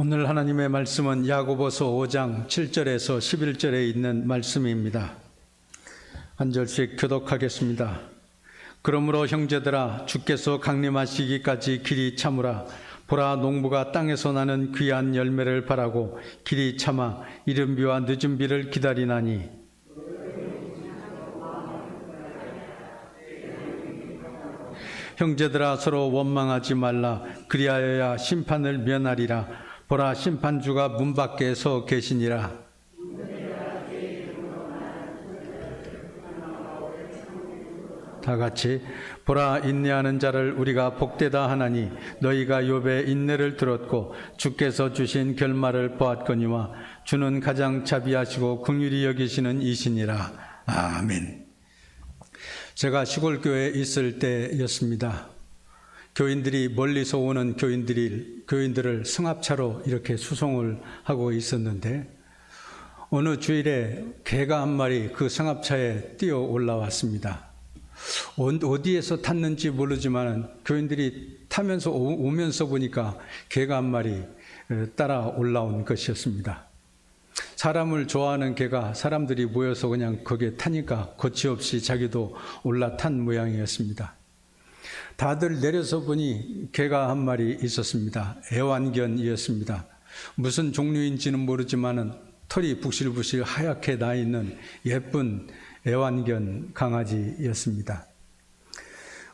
오늘 하나님의 말씀은 야고보서 5장 7절에서 11절에 있는 말씀입니다. 한 절씩 교독하겠습니다. 그러므로 형제들아, 주께서 강림하시기까지 길이 참으라. 보라, 농부가 땅에서 나는 귀한 열매를 바라고 길이 참아 이른 비와 늦은 비를 기다리나니, 형제들아, 서로 원망하지 말라. 그리하여야 심판을 면하리라. 보라, 심판주가 문 밖에 서 계시니라. 다 같이 보라, 인내하는 자를 우리가 복되다 하나니 너희가 욥의 인내를 들었고 주께서 주신 결말을 보았거니와 주는 가장 자비하시고 긍휼히 여기시는 이시니라. 아멘. 제가 시골교회에 있을 때였습니다. 교인들이 멀리서 오는 교인들을 승합차로 이렇게 수송을 하고 있었는데, 어느 주일에 개가 한 마리 그 승합차에 뛰어 올라왔습니다. 어디에서 탔는지 모르지만 교인들이 타면서 오면서 보니까 개가 한 마리 따라 올라온 것이었습니다. 사람을 좋아하는 개가 사람들이 모여서 그냥 거기에 타니까 거치없이 자기도 올라탄 모양이었습니다. 다들 내려서 보니 개가 한 마리 있었습니다. 애완견이었습니다. 무슨 종류인지는 모르지만 털이 북실북실 하얗게 나 있는 예쁜 애완견 강아지였습니다.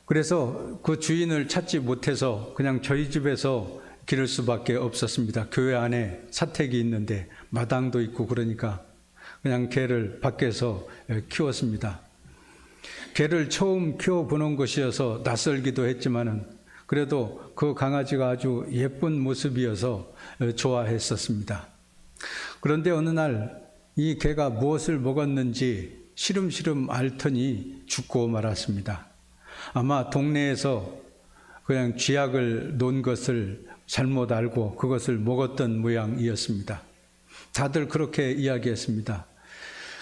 그래서 그 주인을 찾지 못해서 그냥 저희 집에서 기를 수밖에 없었습니다. 교회 안에 사택이 있는데 마당도 있고 그러니까 그냥 개를 밖에서 키웠습니다. 개를 처음 키워보는 것이어서 낯설기도 했지만은 그래도 그 강아지가 아주 예쁜 모습이어서 좋아했었습니다. 그런데 어느 날 이 개가 무엇을 먹었는지 시름시름 앓더니 죽고 말았습니다. 아마 동네에서 그냥 쥐약을 놓은 것을 잘못 알고 그것을 먹었던 모양이었습니다. 다들 그렇게 이야기했습니다.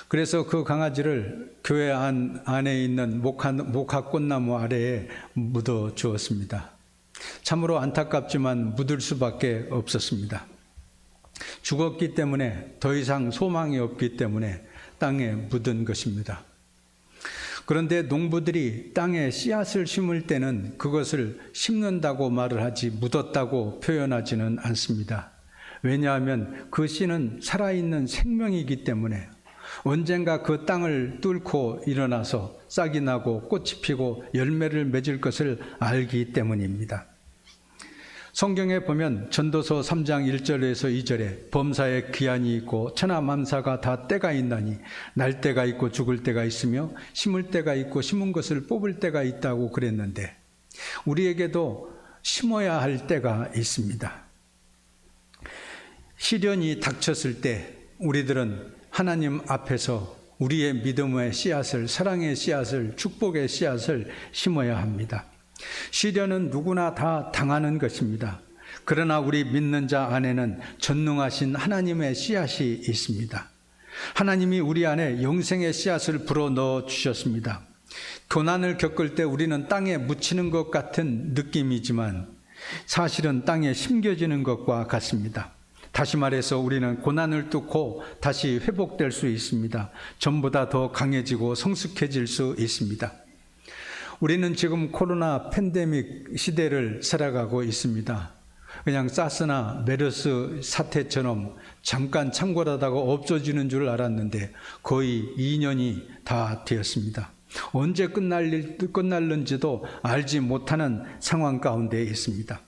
그래서 그 강아지를 교회 안에 있는 목화 꽃나무 아래에 묻어 주었습니다. 참으로 안타깝지만 묻을 수밖에 없었습니다. 죽었기 때문에 더 이상 소망이 없기 때문에 땅에 묻은 것입니다. 그런데 농부들이 땅에 씨앗을 심을 때는 그것을 심는다고 말을 하지 묻었다고 표현하지는 않습니다. 왜냐하면 그 씨는 살아있는 생명이기 때문에 언젠가 그 땅을 뚫고 일어나서 싹이 나고 꽃이 피고 열매를 맺을 것을 알기 때문입니다. 성경에 보면 전도서 3장 1절에서 2절에 범사에 기한이 있고 천하만사가 다 때가 있나니 날 때가 있고 죽을 때가 있으며 심을 때가 있고 심은 것을 뽑을 때가 있다고 그랬는데, 우리에게도 심어야 할 때가 있습니다. 시련이 닥쳤을 때 우리들은 하나님 앞에서 우리의 믿음의 씨앗을, 사랑의 씨앗을, 축복의 씨앗을 심어야 합니다. 시련은 누구나 다 당하는 것입니다. 그러나 우리 믿는 자 안에는 전능하신 하나님의 씨앗이 있습니다. 하나님이 우리 안에 영생의 씨앗을 불어넣어 주셨습니다. 고난을 겪을 때 우리는 땅에 묻히는 것 같은 느낌이지만 사실은 땅에 심겨지는 것과 같습니다. 다시 말해서 우리는 고난을 뚫고 다시 회복될 수 있습니다. 전보다 더 강해지고 성숙해질 수 있습니다. 우리는 지금 코로나 팬데믹 시대를 살아가고 있습니다. 그냥 사스나 메르스 사태처럼 잠깐 창궐하다가 없어지는 줄 알았는데 거의 2년이 다 되었습니다. 언제 끝날는지도 알지 못하는 상황 가운데 있습니다.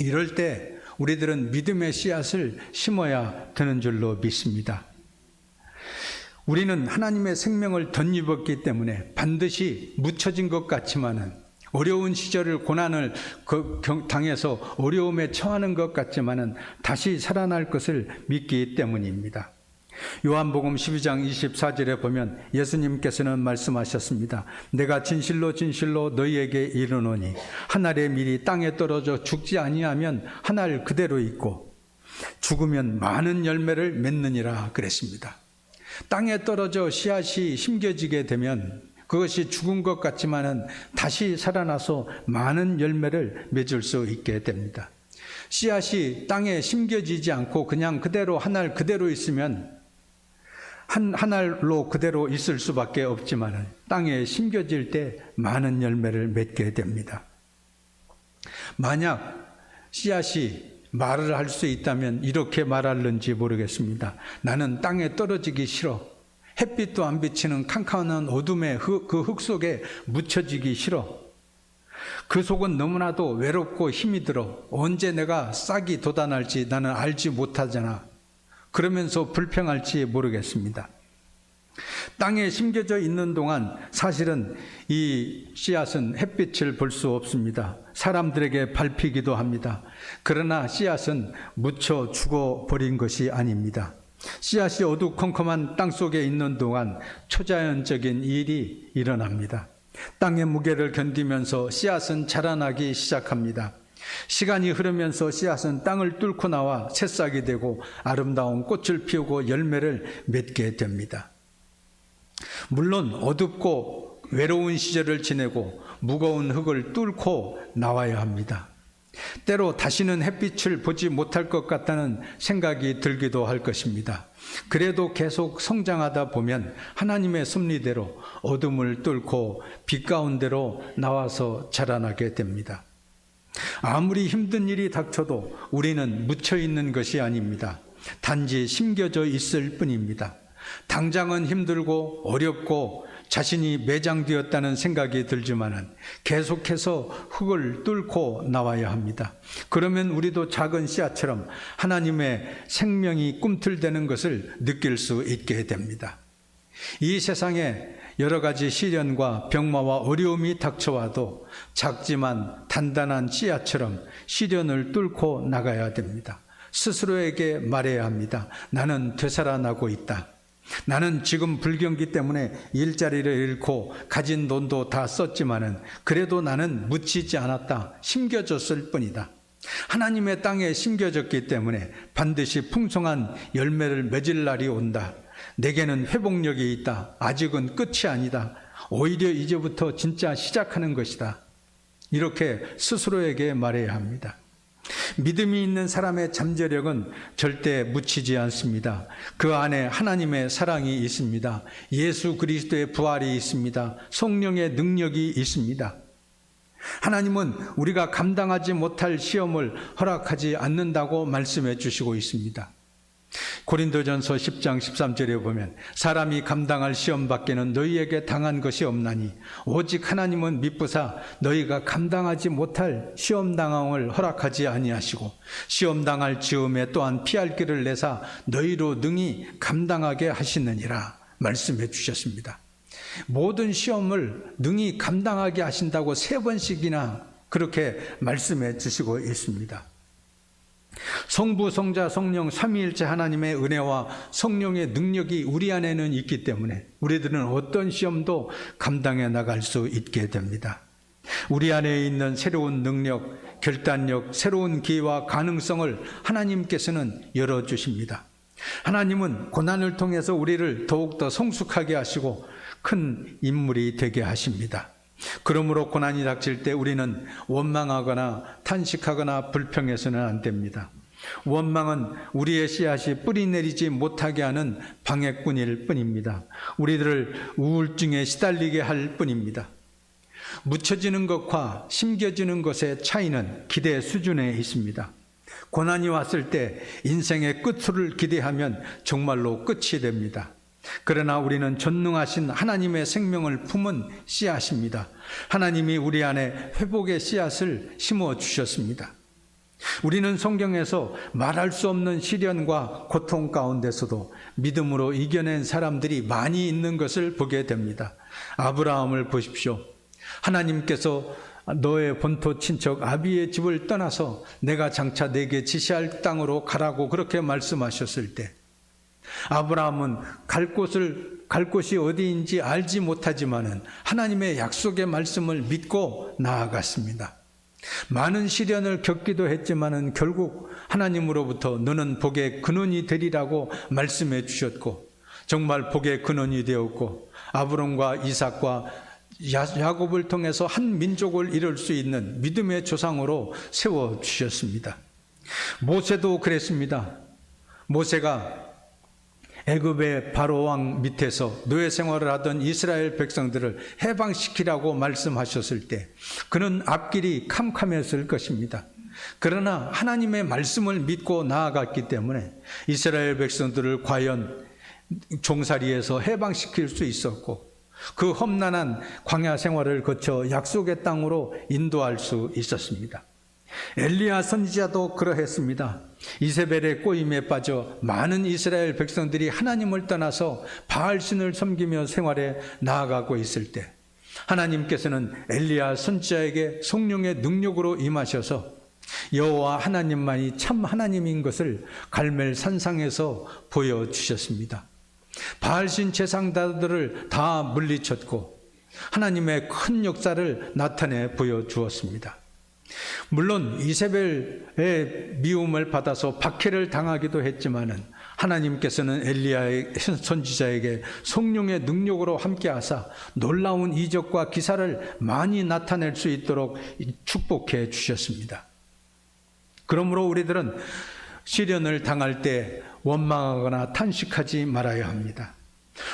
이럴 때 우리들은 믿음의 씨앗을 심어야 되는 줄로 믿습니다. 우리는 하나님의 생명을 덧입었기 때문에 반드시 묻혀진 것 같지만은, 어려운 시절을 고난을 당해서 어려움에 처하는 것 같지만은 다시 살아날 것을 믿기 때문입니다. 요한복음 12장 24절에 보면 예수님께서는 말씀하셨습니다. 내가 진실로 진실로 너희에게 이르노니 한 알의 밀이 땅에 떨어져 죽지 아니하면 한 알 그대로 있고 죽으면 많은 열매를 맺느니라 그랬습니다. 땅에 떨어져 씨앗이 심겨지게 되면 그것이 죽은 것 같지만은 다시 살아나서 많은 열매를 맺을 수 있게 됩니다. 씨앗이 땅에 심겨지지 않고 그냥 그대로 한 알 그대로 있으면 한 알로 그대로 있을 수밖에 없지만 땅에 심겨질 때 많은 열매를 맺게 됩니다. 만약 씨앗이 말을 할 수 있다면 이렇게 말할는지 모르겠습니다. 나는 땅에 떨어지기 싫어. 햇빛도 안 비치는 캄캄한 어둠의 그 흙 속에 묻혀지기 싫어. 그 속은 너무나도 외롭고 힘이 들어. 언제 내가 싹이 돋아날지 나는 알지 못하잖아. 그러면서 불평할지 모르겠습니다. 땅에 심겨져 있는 동안 사실은 이 씨앗은 햇빛을 볼 수 없습니다. 사람들에게 밟히기도 합니다. 그러나 씨앗은 묻혀 죽어버린 것이 아닙니다. 씨앗이 어두컴컴한 땅 속에 있는 동안 초자연적인 일이 일어납니다. 땅의 무게를 견디면서 씨앗은 자라나기 시작합니다. 시간이 흐르면서 씨앗은 땅을 뚫고 나와 새싹이 되고 아름다운 꽃을 피우고 열매를 맺게 됩니다. 물론 어둡고 외로운 시절을 지내고 무거운 흙을 뚫고 나와야 합니다. 때로 다시는 햇빛을 보지 못할 것 같다는 생각이 들기도 할 것입니다. 그래도 계속 성장하다 보면 하나님의 섭리대로 어둠을 뚫고 빛 가운데로 나와서 자라나게 됩니다. 아무리 힘든 일이 닥쳐도 우리는 묻혀 있는 것이 아닙니다. 단지 심겨져 있을 뿐입니다. 당장은 힘들고 어렵고 자신이 매장되었다는 생각이 들지만은 계속해서 흙을 뚫고 나와야 합니다. 그러면 우리도 작은 씨앗처럼 하나님의 생명이 꿈틀대는 것을 느낄 수 있게 됩니다. 이 세상에 여러 가지 시련과 병마와 어려움이 닥쳐와도 작지만 단단한 씨앗처럼 시련을 뚫고 나가야 됩니다. 스스로에게 말해야 합니다. 나는 되살아나고 있다. 나는 지금 불경기 때문에 일자리를 잃고 가진 돈도 다 썼지만은 그래도 나는 묻히지 않았다. 심겨졌을 뿐이다. 하나님의 땅에 심겨졌기 때문에 반드시 풍성한 열매를 맺을 날이 온다. 내게는 회복력이 있다. 아직은 끝이 아니다. 오히려 이제부터 진짜 시작하는 것이다. 이렇게 스스로에게 말해야 합니다. 믿음이 있는 사람의 잠재력은 절대 묻히지 않습니다. 그 안에 하나님의 사랑이 있습니다. 예수 그리스도의 부활이 있습니다. 성령의 능력이 있습니다. 하나님은 우리가 감당하지 못할 시험을 허락하지 않는다고 말씀해 주시고 있습니다. 고린도전서 10장 13절에 보면 사람이 감당할 시험 밖에는 너희에게 당한 것이 없나니 오직 하나님은 미쁘사 너희가 감당하지 못할 시험 당함을 허락하지 아니하시고 시험 당할 즈음에 또한 피할 길을 내사 너희로 능히 감당하게 하시느니라 말씀해 주셨습니다. 모든 시험을 능히 감당하게 하신다고 3번씩이나 그렇게 말씀해 주시고 있습니다. 성부, 성자, 성령 삼위일체 하나님의 은혜와 성령의 능력이 우리 안에는 있기 때문에 우리들은 어떤 시험도 감당해 나갈 수 있게 됩니다. 우리 안에 있는 새로운 능력, 결단력, 새로운 기회와 가능성을 하나님께서는 열어주십니다. 하나님은 고난을 통해서 우리를 더욱더 성숙하게 하시고 큰 인물이 되게 하십니다. 그러므로 고난이 닥칠 때 우리는 원망하거나 탄식하거나 불평해서는 안 됩니다. 원망은 우리의 씨앗이 뿌리 내리지 못하게 하는 방해꾼일 뿐입니다. 우리들을 우울증에 시달리게 할 뿐입니다. 묻혀지는 것과 심겨지는 것의 차이는 기대 수준에 있습니다. 고난이 왔을 때 인생의 끝을 기대하면 정말로 끝이 됩니다. 그러나 우리는 전능하신 하나님의 생명을 품은 씨앗입니다. 하나님이 우리 안에 회복의 씨앗을 심어주셨습니다. 우리는 성경에서 말할 수 없는 시련과 고통 가운데서도 믿음으로 이겨낸 사람들이 많이 있는 것을 보게 됩니다. 아브라함을 보십시오. 하나님께서 너의 본토 친척 아비의 집을 떠나서 내가 장차 내게 지시할 땅으로 가라고 그렇게 말씀하셨을 때 아브라함은 갈 곳이 어디인지 알지 못하지만은 하나님의 약속의 말씀을 믿고 나아갔습니다. 많은 시련을 겪기도 했지만은 결국 하나님으로부터 너는 복의 근원이 되리라고 말씀해 주셨고 정말 복의 근원이 되었고 아브람과 이삭과 야곱을 통해서 한 민족을 이룰 수 있는 믿음의 조상으로 세워주셨습니다. 모세도 그랬습니다. 모세가 애굽의 바로 왕 밑에서 노예 생활을 하던 이스라엘 백성들을 해방시키라고 말씀하셨을 때 그는 앞길이 캄캄했을 것입니다. 그러나 하나님의 말씀을 믿고 나아갔기 때문에 이스라엘 백성들을 과연 종살이에서 해방시킬 수 있었고 그 험난한 광야 생활을 거쳐 약속의 땅으로 인도할 수 있었습니다. 엘리야 선지자도 그러했습니다. 이세벨의 꼬임에 빠져 많은 이스라엘 백성들이 하나님을 떠나서 바알신을 섬기며 생활에 나아가고 있을 때 하나님께서는 엘리야 선지자에게 성령의 능력으로 임하셔서 여호와 하나님만이 참 하나님인 것을 갈멜 산상에서 보여주셨습니다. 바알신 제사장들을 다 물리쳤고 하나님의 큰 역사를 나타내 보여주었습니다. 물론 이세벨의 미움을 받아서 박해를 당하기도 했지만은 하나님께서는 엘리야의 선지자에게 성령의 능력으로 함께하사 놀라운 이적과 기사를 많이 나타낼 수 있도록 축복해 주셨습니다. 그러므로 우리들은 시련을 당할 때 원망하거나 탄식하지 말아야 합니다.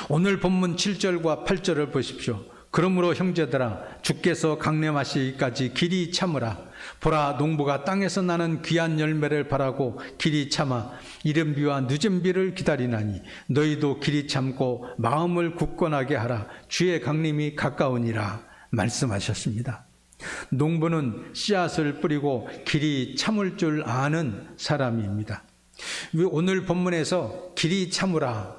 오늘 본문 7절과 8절을 보십시오. 그러므로 형제들아 주께서 강림하시기까지 길이 참으라. 보라 농부가 땅에서 나는 귀한 열매를 바라고 길이 참아 이른 비와 늦은 비를 기다리나니 너희도 길이 참고 마음을 굳건하게 하라. 주의 강림이 가까우니라 말씀하셨습니다. 농부는 씨앗을 뿌리고 길이 참을 줄 아는 사람입니다. 오늘 본문에서 길이 참으라,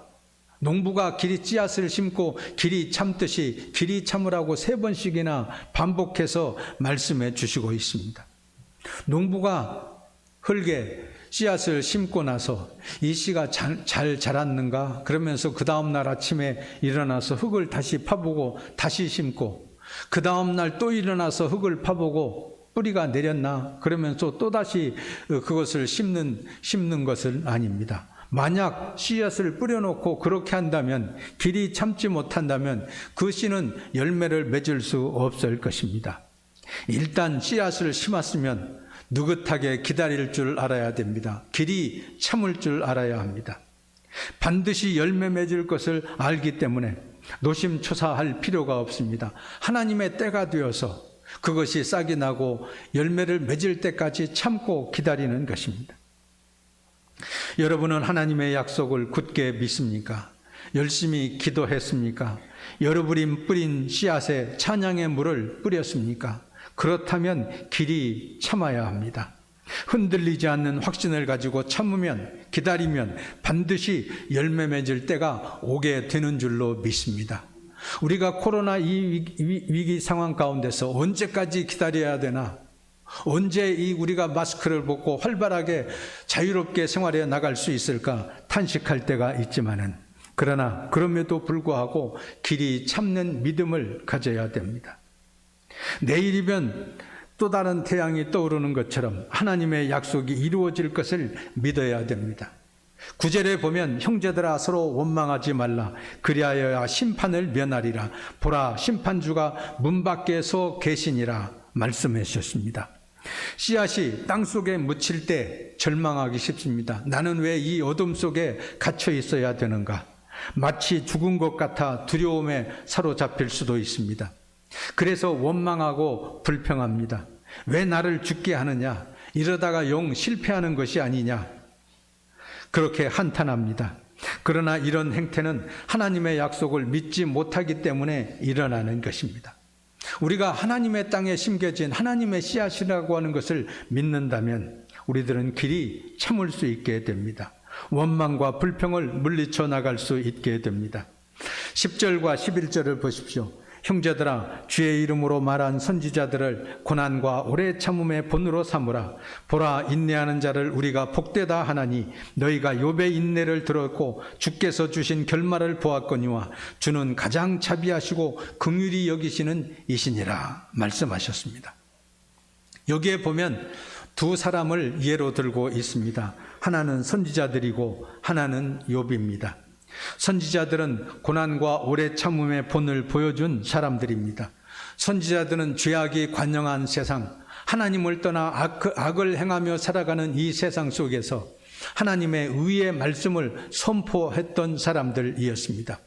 농부가 길이 씨앗을 심고 길이 참듯이 길이 참으라고 3번씩이나 반복해서 말씀해 주시고 있습니다. 농부가 흙에 씨앗을 심고 나서 이 씨가 잘 자랐는가 그러면서 그 다음날 아침에 일어나서 흙을 다시 파보고 다시 심고 그 다음날 또 일어나서 흙을 파보고 뿌리가 내렸나 그러면서 또다시 그것을 심는 것은 아닙니다. 만약 씨앗을 뿌려놓고 그렇게 한다면 길이 참지 못한다면 그 씨는 열매를 맺을 수 없을 것입니다. 일단 씨앗을 심었으면 느긋하게 기다릴 줄 알아야 됩니다. 길이 참을 줄 알아야 합니다. 반드시 열매 맺을 것을 알기 때문에 노심초사할 필요가 없습니다. 하나님의 때가 되어서 그것이 싹이 나고 열매를 맺을 때까지 참고 기다리는 것입니다. 여러분은 하나님의 약속을 굳게 믿습니까? 열심히 기도했습니까? 여러분이 뿌린 씨앗에 찬양의 물을 뿌렸습니까? 그렇다면 길이 참아야 합니다. 흔들리지 않는 확신을 가지고 참으면 기다리면 반드시 열매 맺을 때가 오게 되는 줄로 믿습니다. 우리가 코로나 이 위기 상황 가운데서 언제까지 기다려야 되나? 언제 우리가 마스크를 벗고 활발하게 자유롭게 생활해 나갈 수 있을까 탄식할 때가 있지만은 그러나 그럼에도 불구하고 길이 참는 믿음을 가져야 됩니다. 내일이면 또 다른 태양이 떠오르는 것처럼 하나님의 약속이 이루어질 것을 믿어야 됩니다. 9절에 보면 형제들아 서로 원망하지 말라. 그리하여야 심판을 면하리라. 보라 심판주가 문 밖에서 계시니라 말씀해 주셨습니다. 씨앗이 땅 속에 묻힐 때 절망하기 쉽습니다. 나는 왜 이 어둠 속에 갇혀 있어야 되는가? 마치 죽은 것 같아 두려움에 사로잡힐 수도 있습니다. 그래서 원망하고 불평합니다. 왜 나를 죽게 하느냐? 이러다가 영 실패하는 것이 아니냐? 그렇게 한탄합니다. 그러나 이런 행태는 하나님의 약속을 믿지 못하기 때문에 일어나는 것입니다. 우리가 하나님의 땅에 심겨진 하나님의 씨앗이라고 하는 것을 믿는다면 우리들은 길이 참을 수 있게 됩니다. 원망과 불평을 물리쳐 나갈 수 있게 됩니다. 10절과 11절을 보십시오. 형제들아 주의 이름으로 말한 선지자들을 고난과 오래 참음의 본으로 삼으라. 보라 인내하는 자를 우리가 복되다 하나니 너희가 욥의 인내를 들었고 주께서 주신 결말을 보았거니와 주는 가장 자비하시고 긍휼히 여기시는 이시니라 말씀하셨습니다. 여기에 보면 두 사람을 예로 들고 있습니다. 하나는 선지자들이고 하나는 욥입니다. 선지자들은 고난과 오래 참음의 본을 보여준 사람들입니다. 선지자들은 죄악이 관영한 세상, 하나님을 떠나 악을 행하며 살아가는 이 세상 속에서 하나님의 의의 말씀을 선포했던 사람들이었습니다.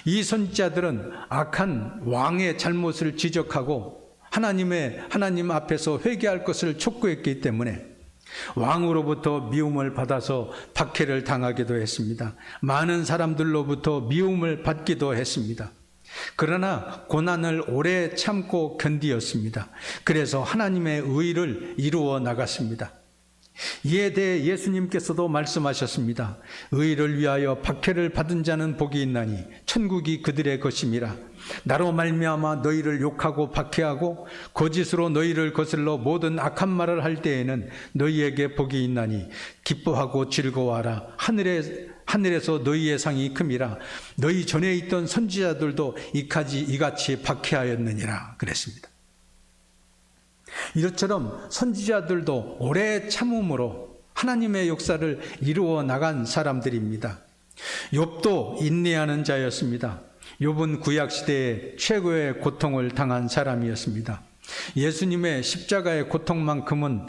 이 선지자들은 악한 왕의 잘못을 지적하고 하나님 앞에서 회개할 것을 촉구했기 때문에 왕으로부터 미움을 받아서 박해를 당하기도 했습니다. 많은 사람들로부터 미움을 받기도 했습니다. 그러나 고난을 오래 참고 견디었습니다. 그래서 하나님의 의를 이루어 나갔습니다. 이에 대해 예수님께서도 말씀하셨습니다. 의를 위하여 박해를 받은 자는 복이 있나니 천국이 그들의 것임이라. 나로 말미암아 너희를 욕하고 박해하고 거짓으로 너희를 거슬러 모든 악한 말을 할 때에는 너희에게 복이 있나니 기뻐하고 즐거워하라. 하늘에서 너희의 상이 큼이라. 너희 전에 있던 선지자들도 이같이 박해하였느니라 그랬습니다. 이처럼 선지자들도 오래 참음으로 하나님의 역사를 이루어 나간 사람들입니다. 욥도 인내하는 자였습니다. 욥은 구약시대에 최고의 고통을 당한 사람이었습니다. 예수님의 십자가의 고통만큼은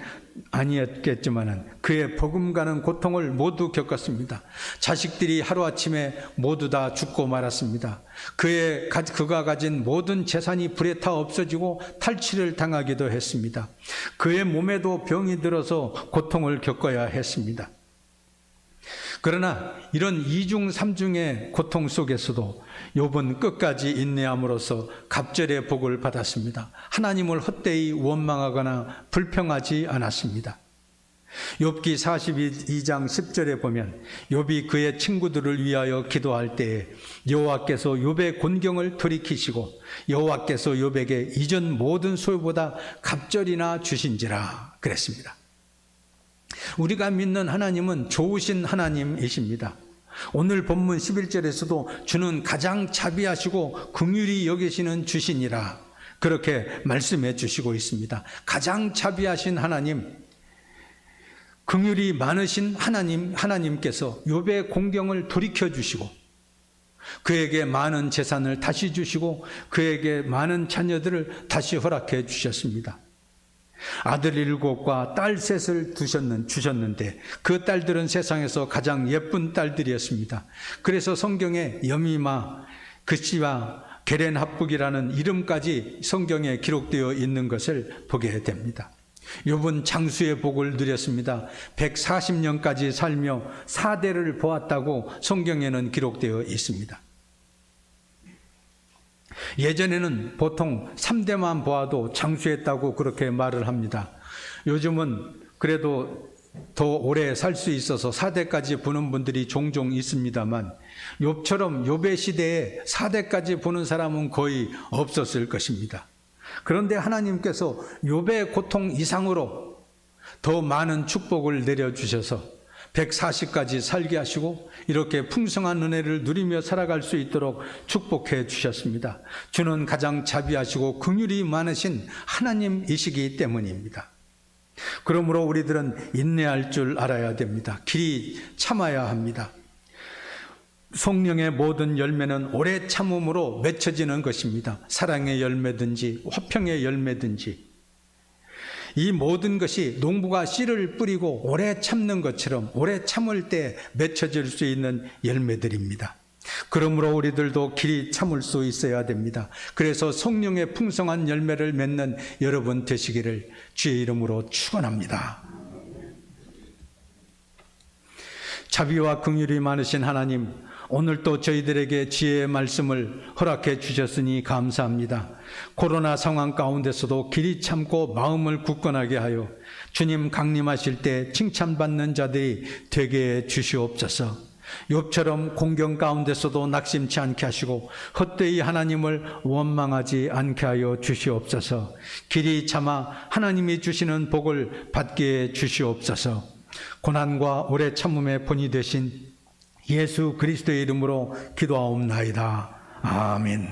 아니었겠지만 그의 버금가는 고통을 모두 겪었습니다. 자식들이 하루아침에 모두 다 죽고 말았습니다. 그가 가진 모든 재산이 불에 타 없어지고 탈취를 당하기도 했습니다. 그의 몸에도 병이 들어서 고통을 겪어야 했습니다. 그러나 이런 이중삼중의 고통 속에서도 욥은 끝까지 인내함으로써 갑절의 복을 받았습니다. 하나님을 헛되이 원망하거나 불평하지 않았습니다. 욥기 42장 10절에 보면 욥이 그의 친구들을 위하여 기도할 때에 여호와께서 욥의 곤경을 돌이키시고 여호와께서 욥에게 이전 모든 소유보다 갑절이나 주신지라 그랬습니다. 우리가 믿는 하나님은 좋으신 하나님이십니다. 오늘 본문 11절에서도 주는 가장 자비하시고 긍휼히 여기시는 주시니라 그렇게 말씀해 주시고 있습니다. 가장 자비하신 하나님, 긍휼이 많으신 하나님께서 욥의 공경을 돌이켜 주시고 그에게 많은 재산을 다시 주시고 그에게 많은 자녀들을 다시 허락해 주셨습니다. 아들 7과 딸 3을 주셨는데 그 딸들은 세상에서 가장 예쁜 딸들이었습니다. 그래서 성경에 여미마, 그시와 게렌합북이라는 이름까지 성경에 기록되어 있는 것을 보게 됩니다. 욥은 장수의 복을 누렸습니다. 140년까지 살며 4대를 보았다고 성경에는 기록되어 있습니다. 예전에는 보통 3대만 보아도 장수했다고 그렇게 말을 합니다. 요즘은 그래도 더 오래 살 수 있어서 4대까지 보는 분들이 종종 있습니다만 욥처럼 욥의 시대에 4대까지 보는 사람은 거의 없었을 것입니다. 그런데 하나님께서 욥의 고통 이상으로 더 많은 축복을 내려주셔서 140까지 살게 하시고 이렇게 풍성한 은혜를 누리며 살아갈 수 있도록 축복해 주셨습니다. 주는 가장 자비하시고 긍휼이 많으신 하나님이시기 때문입니다. 그러므로 우리들은 인내할 줄 알아야 됩니다. 길이 참아야 합니다. 성령의 모든 열매는 오래 참음으로 맺혀지는 것입니다. 사랑의 열매든지 화평의 열매든지 이 모든 것이 농부가 씨를 뿌리고 오래 참는 것처럼 오래 참을 때 맺혀질 수 있는 열매들입니다. 그러므로 우리들도 길이 참을 수 있어야 됩니다. 그래서 성령의 풍성한 열매를 맺는 여러분 되시기를 주의 이름으로 축원합니다. 자비와 긍휼이 많으신 하나님, 오늘도 저희들에게 지혜의 말씀을 허락해 주셨으니 감사합니다. 코로나 상황 가운데서도 길이 참고 마음을 굳건하게 하여 주님 강림하실 때 칭찬받는 자들이 되게 해 주시옵소서. 욥처럼 공경 가운데서도 낙심치 않게 하시고 헛되이 하나님을 원망하지 않게 하여 주시옵소서. 길이 참아 하나님이 주시는 복을 받게 해 주시옵소서. 고난과 오래 참음의 본이 되신 예수 그리스도의 이름으로 기도하옵나이다. 아멘.